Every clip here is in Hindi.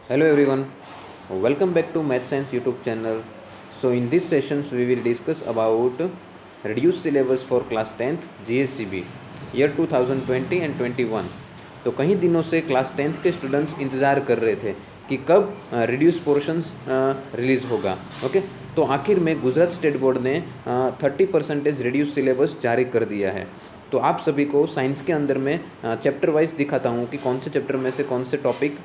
Hello everyone, welcome back to Math Science YouTube channel. So in this sessions we will discuss about reduced syllabus for class 10th GSCB year 2020 and 21. तो कई दिनों से क्लास 10th के स्टूडेंट्स इंतज़ार कर रहे थे कि कब रिड्यूस पोर्शंस रिलीज़ होगा। ओके, तो आखिर में गुजरात स्टेट बोर्ड ने 30% रिड्यूस सिलेबस जारी कर दिया है। तो आप सभी को साइंस के अंदर में चैप्टर वाइज दिखाता हूँ कि कौन से चैप्टर में से कौन से टॉपिक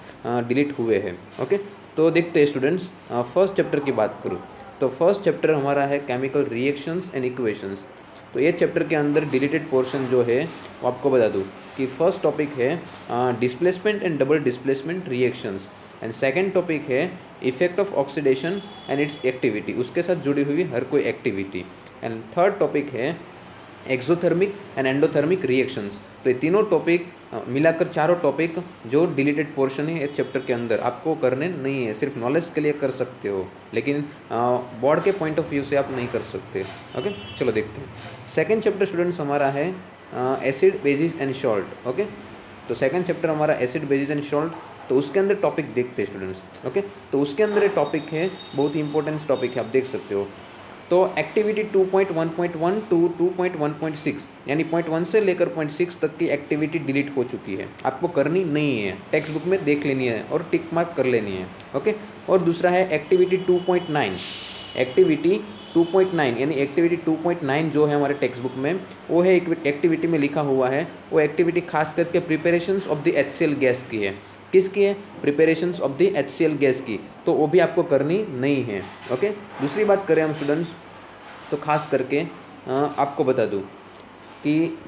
डिलीट हुए हैं। ओके, तो देखते हैं स्टूडेंट्स, फर्स्ट चैप्टर की बात करूँ तो फर्स्ट चैप्टर हमारा है केमिकल रिएक्शंस एंड इक्वेशंस। तो ये चैप्टर के अंदर डिलीटेड पोर्शन जो है वो आपको बता दूँ कि फर्स्ट टॉपिक है displacement and double displacement reactions, and second topic है effect of oxidation and its activity, उसके साथ जुड़ी हुई हर कोई एक्टिविटी, एंड थर्ड टॉपिक है एक्सोथर्मिक एंड एंडोथर्मिक रिएक्शंस। तो ये तीनों टॉपिक मिलाकर चारों टॉपिक जो डिलीटेड पोर्शन है इस चैप्टर के अंदर आपको करने नहीं है, सिर्फ नॉलेज के लिए कर सकते हो, लेकिन बोर्ड के पॉइंट ऑफ व्यू से आप नहीं कर सकते। ओके, चलो देखते हैं। सेकेंड चैप्टर स्टूडेंट्स हमारा है acid basis and salt. Okay, तो सेकेंड चैप्टर हमारा एसिड बेसिस एंड सॉल्ट, तो उसके अंदर टॉपिक देखते हैं स्टूडेंट्स। ओके, तो उसके अंदर टॉपिक है, बहुत ही इंपॉर्टेंट टॉपिक है, आप देख सकते हो। तो एक्टिविटी 2.1.1 टू 2.1.6 यानी 0.1 से लेकर 0.6 तक की एक्टिविटी डिलीट हो चुकी है, आपको करनी नहीं है, टेक्स्ट बुक में देख लेनी है और टिक मार्क कर लेनी है। ओके, और दूसरा है एक्टिविटी 2.9। एक्टिविटी 2.9 यानी एक्टिविटी 2.9 जो है हमारे टेक्स्ट बुक में, वो है एक्टिविटी में लिखा हुआ है, वो एक्टिविटी खास करके preparations of the HCl gas की है। किसकी है? Preparations of the HCl gas की, तो वो भी आपको करनी नहीं है। ओके, दूसरी बात करें हम स्टूडेंट्स, तो खास करके आपको बता दूं कि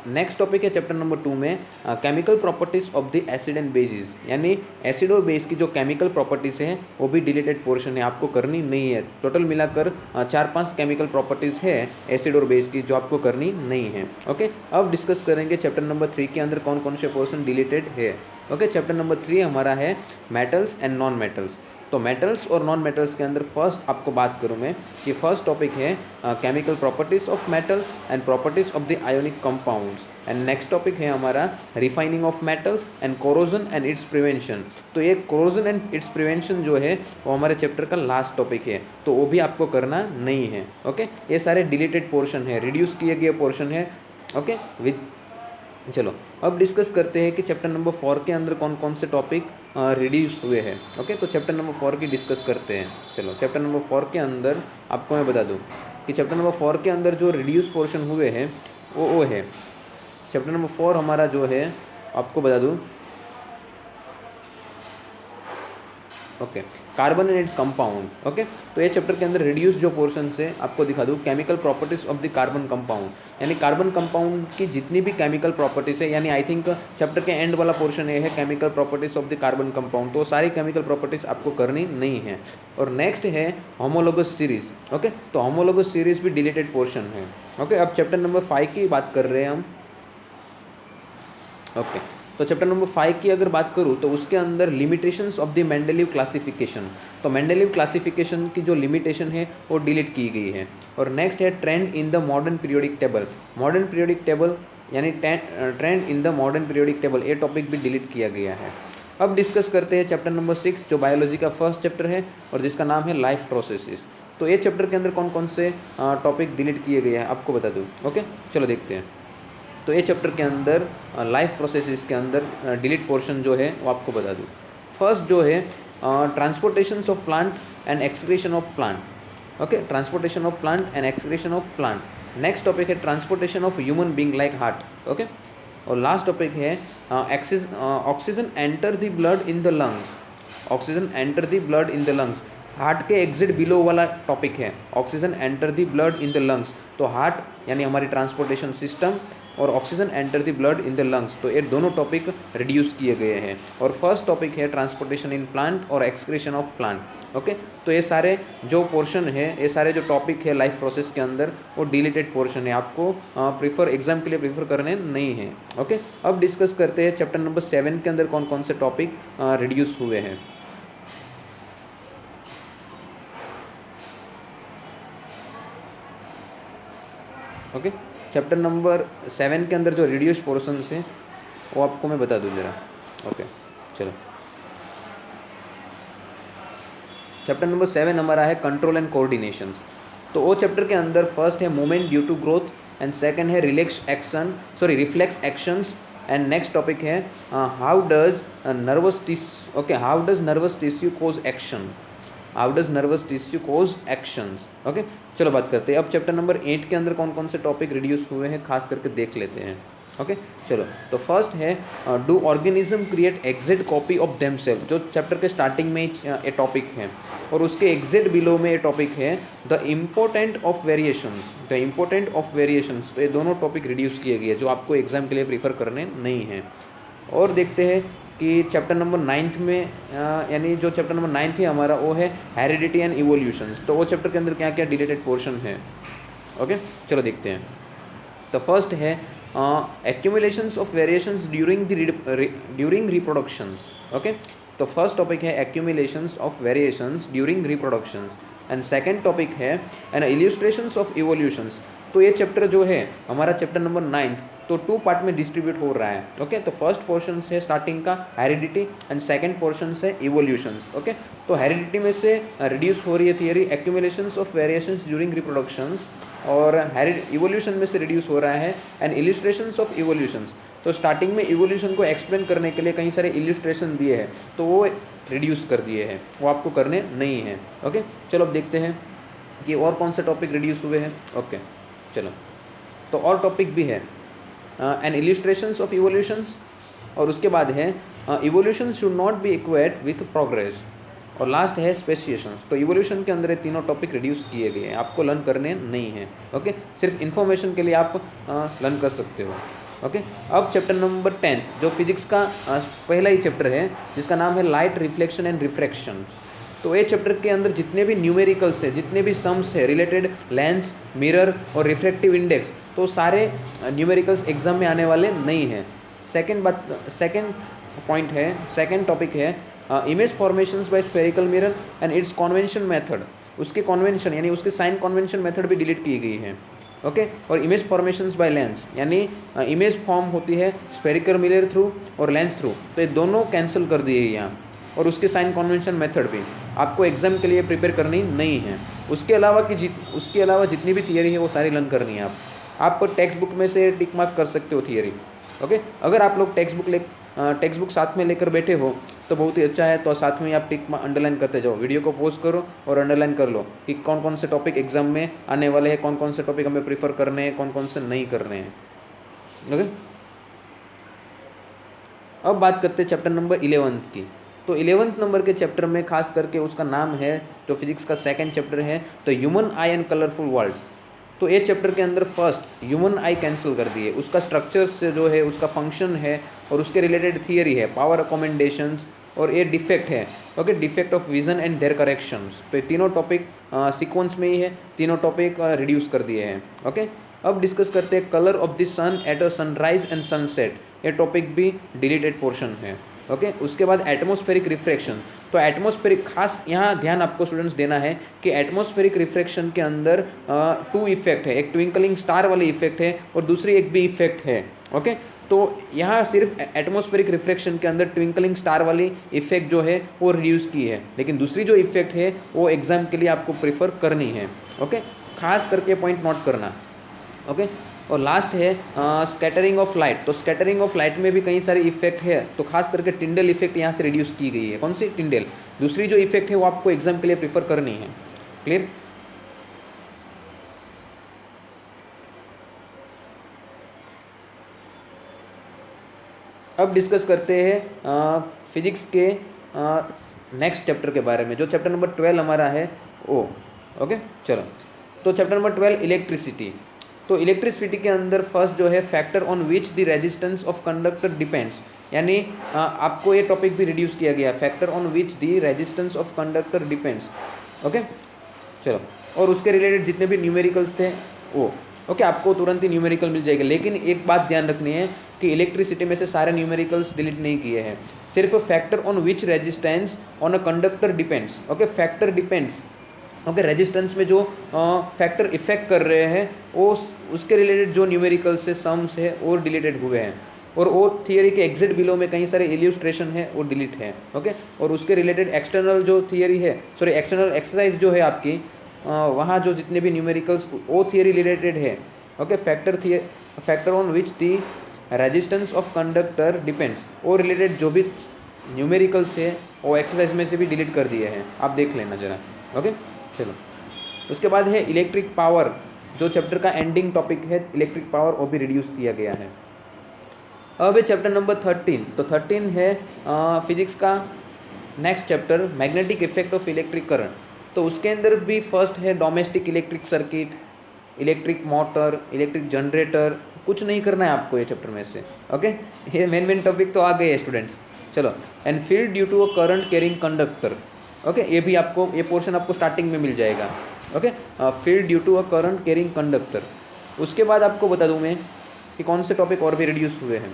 नेक्स्ट टॉपिक है चैप्टर नंबर 2 में chemical properties of the acid and bases, यानी एसिड और बेस की जो केमिकल प्रॉपर्टीज़ हैं वो भी डिलीटेड पोर्शन है, आपको करनी नहीं है। टोटल मिलाकर 4-5 केमिकल प्रॉपर्टीज़ है एसिड और बेस की जो आपको करनी नहीं है। ओके, अब डिस्कस करेंगे चैप्टर नंबर 3 के अंदर कौन कौन से पोर्शन डिलीटेड है। ओके, चैप्टर नंबर 3 हमारा है मेटल्स एंड नॉन मेटल्स। तो मेटल्स और नॉन मेटल्स के अंदर फर्स्ट आपको बात करूँ मैं कि फर्स्ट टॉपिक है chemical properties of metals and properties of the ionic compounds, and next topic है हमारा refining of metals and corrosion and it's prevention. तो ये कोरोजन एंड इट्स प्रिवेंशन जो है वो हमारे चैप्टर का लास्ट टॉपिक है, तो वो भी आपको करना नहीं है। ओके, ये सारे डिलीटेड पोर्शन है, रिड्यूस किए गए पोर्शन है। ओके, विद चलो अब डिस्कस करते हैं कि चैप्टर नंबर 4 के अंदर कौन कौन से टॉपिक रिड्यूस हुए हैं। ओके, तो चैप्टर नंबर 4 की डिस्कस करते हैं। चलो, चैप्टर नंबर 4 के अंदर आपको मैं बता दूं कि चैप्टर नंबर 4 के अंदर जो रिड्यूस पोर्शन हुए हैं वो है चैप्टर नंबर 4 हमारा जो है, आपको बता दूं, okay, carbon and its compound. Okay, तो ये चैप्टर के अंदर रिड्यूस जो पोर्शन से आपको दिखा दूँ chemical properties of the carbon compound, यानी कार्बन कंपाउंड की जितनी भी केमिकल प्रॉपर्टीज है, यानी आई थिंक चैप्टर के एंड वाला पोर्शन ये है chemical properties of the carbon compound, तो सारी केमिकल प्रॉपर्टीज आपको करनी नहीं है। और नेक्स्ट है होमोलोगस सीरीज। ओके, तो होमोलोगस सीरीज भी डिलीटेड पोर्शन है। ओके, अब चैप्टर नंबर 5 की बात कर रहे हैं हम। ओके, तो चैप्टर नंबर 5 की अगर बात करूँ तो उसके अंदर limitations of the Mendeleev classification, तो मेंडेलीव क्लासिफिकेशन की जो लिमिटेशन है वो डिलीट की गई है। और नेक्स्ट है trend in the modern periodic table. Modern periodic table यानी trend in the modern periodic table, ये टॉपिक भी डिलीट किया गया है। अब डिस्कस करते हैं चैप्टर नंबर 6 जो बायोलॉजी का फर्स्ट चैप्टर है और जिसका नाम है लाइफ प्रोसेसेस। तो ये चैप्टर के अंदर कौन कौन से टॉपिक डिलीट किए गए हैं आपको बता दूँ। ओके, चलो देखते हैं। तो ये चैप्टर के अंदर लाइफ प्रोसेसेस के अंदर डिलीट पोर्शन जो है वो आपको बता दूँ। फर्स्ट जो है transportation of plant and excretion of plant. Okay, transportation of plant and excretion of plant. Next topic है transportation of human being like heart. Okay, और लास्ट टॉपिक है oxygen enter the blood in the lungs. Oxygen enter the blood in the lungs, heart के एग्जिट बिलो वाला टॉपिक है oxygen enter the blood in the lungs. तो हार्ट यानी हमारी ट्रांसपोर्टेशन सिस्टम और oxygen enter the blood in the lungs, तो ये दोनों टॉपिक रिड्यूस किए गए हैं। और फर्स्ट टॉपिक है ट्रांसपोर्टेशन इन प्लांट और एक्सक्रीशन ऑफ प्लांट। ओके, तो ये सारे जो पोर्शन है, ये सारे जो टॉपिक है लाइफ प्रोसेस के अंदर वो डिलीटेड पोर्शन है, आपको प्रीफर एग्जाम के लिए प्रीफर करने नहीं है। ओके, अब डिस्कस करते हैं चैप्टर नंबर 7 के अंदर कौन कौन से टॉपिक रिड्यूस हुए हैं। ओके, चैप्टर नंबर 7 के अंदर जो रिड्यूस पोर्शन है वो आपको मैं बता दूँ ज़रा। ओके, चलो चैप्टर नंबर 7 हमारा है कंट्रोल एंड कोऑर्डिनेशन। तो वो चैप्टर के अंदर फर्स्ट है movement due to growth and second है reflex actions and next topic है how does nervous tissue cause action, okay. चलो बात करते हैं अब चैप्टर नंबर 8 के अंदर कौन कौन से टॉपिक रिड्यूस हुए हैं खास करके देख लेते हैं, ओके। चलो तो फर्स्ट है do organism create exact copy of themselves, जो चैप्टर के स्टार्टिंग में ये टॉपिक है, और उसके एग्जैक्ट बिलो में ये टॉपिक है द इम्पोर्टेंट ऑफ वेरिएशंस। तो ये दोनों टॉपिक रिड्यूस किए गए जो आपको एग्जाम के लिए प्रीफर करने नहीं हैं। और देखते हैं कि चैप्टर नंबर 9 में यानी जो चैप्टर नंबर 9 है हमारा वो है हेरिडिटी एंड इवोल्यूशंस। तो वो चैप्टर के अंदर क्या क्या डिलीटेड पोर्शन है, ओके। चलो देखते हैं। तो फर्स्ट है एक्यूमुलेशंस of variations during reproductions, okay. तो फर्स्ट टॉपिक है एक्यूमुलेशंस of variations during reproductions and second topic है एंड इलस्ट्रेशंस ऑफ इवोल्यूशंस। तो ये चैप्टर जो है हमारा चैप्टर नंबर 9 तो 2 पार्ट में डिस्ट्रीब्यूट हो रहा है, ओके। तो फर्स्ट पोर्शन है स्टार्टिंग का हेरिडिटी एंड सेकंड पोर्शन है इवोल्यूशंस, ओके। तो हेरिडिटी में से रिड्यूस हो रही है theory एक्यूमुलेशंस of variations during reproductions, और इवोल्यूशन में से रिड्यूस हो रहा है एंड इलस्ट्रेशंस ऑफ इवोल्यूशंस। तो स्टार्टिंग में इवोल्यूशन को एक्सप्लेन करने के लिए कई सारे इलस्ट्रेशन दिए हैं तो वो रिड्यूस कर दिए हैं, वो आपको करने नहीं हैं, ओके। चलो अब देखते हैं कि और कौन से टॉपिक रिड्यूस हुए हैं, ओके। चलो तो और टॉपिक भी है एंड इलस्ट्रेशंस ऑफ इवोल्यूशंस, और उसके बाद है evolution should not be equate with progress, और लास्ट है स्पेसिएशंस। तो इवोल्यूशन के अंदर ये तीनों टॉपिक रिड्यूस किए गए हैं, आपको लर्न करने नहीं हैं, ओके। सिर्फ इन्फॉर्मेशन के लिए आप लर्न कर सकते हो, ओके। अब चैप्टर नंबर 10 जो फिजिक्स का पहला ही चैप्टर है जिसका नाम है लाइट रिफ्लेक्शन एंड रिफ्रैक्शन। तो ये चैप्टर के अंदर जितने भी न्यूमेरिकल्स है, जितने भी सम्स है रिलेटेड लेंस, मिरर और रिफ्रैक्टिव इंडेक्स, तो सारे न्यूमेरिकल्स एग्जाम में आने वाले नहीं हैं। सेकंड टॉपिक है image formations by spherical mirror and its convention method. उसके कन्वेंशन यानी उसके साइन कन्वेंशन मेथड भी डिलीट की गई है, ओके। और इमेज फॉर्मेशंस बाय लेंस यानी इमेज फॉर्म होती है स्फेरिकल मिरर थ्रू और लेंस थ्रू, तो ये दोनों कैंसिल कर दिए यहाँ, और उसके साइन कन्वेंशन मेथड भी आपको एग्जाम के लिए प्रिपेयर करनी नहीं है। उसके अलावा जितनी भी थियरी है वो सारी लर्न करनी है। आप टेक्स्ट बुक में से टिक मार्क कर सकते हो थियरी, ओके। अगर आप लोग टेक्स्ट बुक साथ में लेकर बैठे हो तो बहुत ही अच्छा है, तो साथ में आप टिक अंडरलाइन करते जाओ, वीडियो को पॉज करो और अंडरलाइन कर लो कि कौन कौन से टॉपिक एग्जाम में आने वाले हैं, कौन कौन से टॉपिक हमें प्रीफर करने हैं, कौन कौन से नहीं करने हैं, ओके। अब बात करते हैं चैप्टर नंबर 11 की। तो 11th नंबर के चैप्टर में खास करके उसका नाम है जो फिजिक्स का सेकंड चैप्टर है तो human I and colourful world. तो ये चैप्टर के अंदर फर्स्ट ह्यूमन आई कैंसिल कर दिए, उसका स्ट्रक्चर से जो है उसका फंक्शन है और उसके रिलेटेड थियरी है पावर अकोमेंडेशंस, और ये डिफेक्ट है, okay, defect of vision and their corrections. तो ये तीनों टॉपिक सीक्वेंस में ही है, तीनों टॉपिक रिड्यूस कर दिए हैं, ओके। अब डिस्कस करते हैं colour of the sun at a sunrise and sunset, ये टॉपिक भी डिलीटेड पोर्शन है, ओके। उसके बाद एटमॉस्फेरिक रिफ्रैक्शन। तो एटमॉस्फेरिक खास यहाँ ध्यान आपको स्टूडेंट्स देना है कि एटमॉस्फेरिक रिफ्रैक्शन के अंदर 2 इफेक्ट है, एक ट्विंकलिंग स्टार वाली इफेक्ट है और दूसरी एक भी इफेक्ट है, ओके। तो यहाँ सिर्फ एटमॉस्फेरिक रिफ्रैक्शन के अंदर ट्विंकलिंग स्टार वाली इफेक्ट जो है वो रिड्यूस की है, लेकिन दूसरी जो इफेक्ट है वो एग्जाम के लिए आपको प्रीफर करनी है, ओके। खास करके पॉइंट नोट करना, ओके। और लास्ट है स्कैटरिंग ऑफ लाइट। तो स्कैटरिंग ऑफ लाइट में भी कई सारे इफेक्ट है, तो खास करके टिंडल इफेक्ट यहाँ से रिड्यूस की गई है। कौन सी? टिंडल। दूसरी जो इफेक्ट है वो आपको एग्जाम के लिए प्रीफर करनी है, क्लियर। अब डिस्कस करते हैं फिजिक्स के नेक्स्ट चैप्टर के बारे में, जो चैप्टर नंबर 12 हमारा है वो, ओके। चलो तो चैप्टर नंबर 12 इलेक्ट्रिसिटी। तो इलेक्ट्रिसिटी के अंदर फर्स्ट जो है factor on which the resistance of conductor depends, यानी आपको ये टॉपिक भी रिड्यूस किया गया, factor on which the resistance of conductor depends, okay. चलो और उसके रिलेटेड जितने भी न्यूमेरिकल्स थे वो, ओके, आपको तुरंत ही न्यूमेरिकल मिल जाएगा। लेकिन एक बात ध्यान रखनी है कि इलेक्ट्रिसिटी में से सारे न्यूमेरिकल्स डिलीट नहीं किए हैं, सिर्फ factor on which resistance on a conductor depends, okay. Factor depends, okay, resistance में जो फैक्टर इफेक्ट कर रहे हैं वो उसके रिलेटेड जो न्यूमेरिकल्स से सम्स है वो डिलीटेड हुए हैं। और वो थियरी के एग्जैक्ट बिलो में कई सारे इल्यूस्ट्रेशन है वो डिलीट है, ओके। और उसके रिलेटेड एक्सटर्नल जो थियरी है, सॉरी एक्सटर्नल एक्सरसाइज जो है आपकी, वहाँ जो जितने भी न्यूमेरिकल्स वो थियरी रिलेटेड है, okay. Factor on which the resistance of conductor depends, वो रिलेटेड जो भी न्यूमेरिकल्स है वो एक्सरसाइज में से भी डिलीट कर दिए हैं, आप देख लेना जरा, ओके। चलो उसके बाद है इलेक्ट्रिक पावर, जो चैप्टर का एंडिंग टॉपिक है इलेक्ट्रिक पावर, वो भी रिड्यूस किया गया है। अब है चैप्टर नंबर 13, तो 13 है फिजिक्स का next chapter, magnetic effect of electric current. तो उसके अंदर भी फर्स्ट है domestic electric circuit, electric motor, electric generator, कुछ नहीं करना है आपको ये चैप्टर में से, ओके। ये मेन टॉपिक तो आ गए स्टूडेंट्स। चलो, and field due to a current carrying conductor, okay. ये भी आपको, ये पोर्शन आपको स्टार्टिंग में मिल जाएगा, okay. Field due to a current carrying conductor. उसके बाद आपको बता दूं मैं कि कौन से टॉपिक और भी रिड्यूस हुए हैं,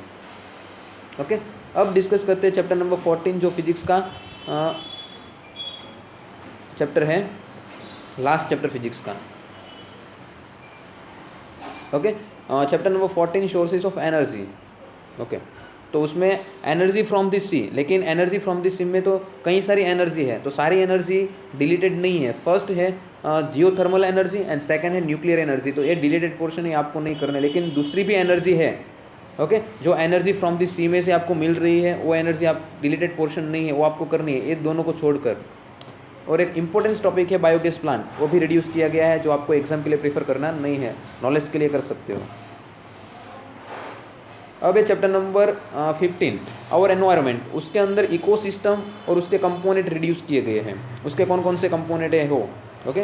ओके। अब डिस्कस करते हैं चैप्टर नंबर 14, जो फिजिक्स का चैप्टर है, लास्ट चैप्टर फिजिक्स का, okay. Chapter number 14 sources of energy, okay. तो उसमें एनर्जी फ्रॉम द सी, लेकिन एनर्जी फ्रॉम द सी में तो कई सारी एनर्जी है, तो सारी एनर्जी डिलीटेड नहीं है। फर्स्ट है जियोथर्मल एनर्जी एंड सेकंड है न्यूक्लियर एनर्जी, तो ये डिलीटेड पोर्शन है, आपको नहीं करना है। लेकिन दूसरी भी एनर्जी है, ओके, जो एनर्जी फ्रॉम द सी में से आपको मिल रही है, वो एनर्जी आप डिलीटेड पोर्शन नहीं है, वो आपको करनी है, ये दोनों को छोड़कर। और एक इंपॉर्टेंट टॉपिक है बायोगैस प्लांट, वो भी रिड्यूस किया गया है, जो आपको एग्जाम के लिए प्रेफर करना नहीं है, नॉलेज के लिए कर सकते हो। अब ये चैप्टर नंबर 15 आवर एनवायरनमेंट, उसके अंदर इकोसिस्टम और उसके कंपोनेंट रिड्यूस किए गए हैं, उसके कौन कौन से कंपोनेंट है हो, ओके।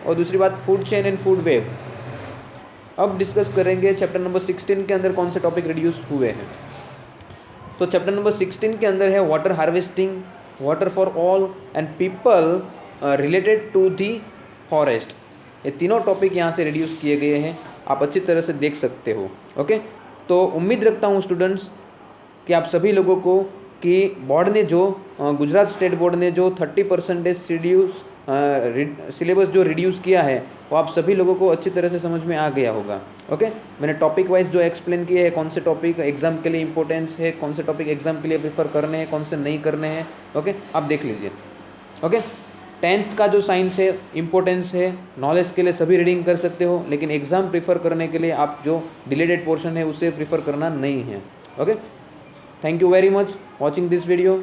और दूसरी बात food chain and food web. अब डिस्कस करेंगे चैप्टर नंबर 16 के अंदर कौन से टॉपिक रिड्यूस हुए हैं। तो चैप्टर नंबर 16 के अंदर है water harvesting, water for all and people related to the forest. ये तीनों टॉपिक यहाँ से रिड्यूस किए गए हैं, आप अच्छी तरह से देख सकते हो, ओके। तो उम्मीद रखता हूँ स्टूडेंट्स कि आप सभी लोगों को कि बोर्ड ने जो गुजरात स्टेट बोर्ड ने जो 30% सिलेबस जो रिड्यूस किया है, वो आप सभी लोगों को अच्छी तरह से समझ में आ गया होगा, ओके। मैंने टॉपिक वाइज जो एक्सप्लेन किए हैं, कौन से टॉपिक एग्जाम के लिए इंपॉर्टेंस है, कौन से टॉपिक एग्जाम के लिए प्रेफर करने हैं, कौन से नहीं करने हैं, ओके, आप देख लीजिए, ओके। 10th का जो साइंस है, इंपॉर्टेंस है, नॉलेज के लिए सभी रीडिंग कर सकते हो, लेकिन एग्जाम प्रेफर करने के लिए आप जो डिलीटेड पोर्शन है उसे प्रेफर करना नहीं है, okay. Thank you very much watching this video.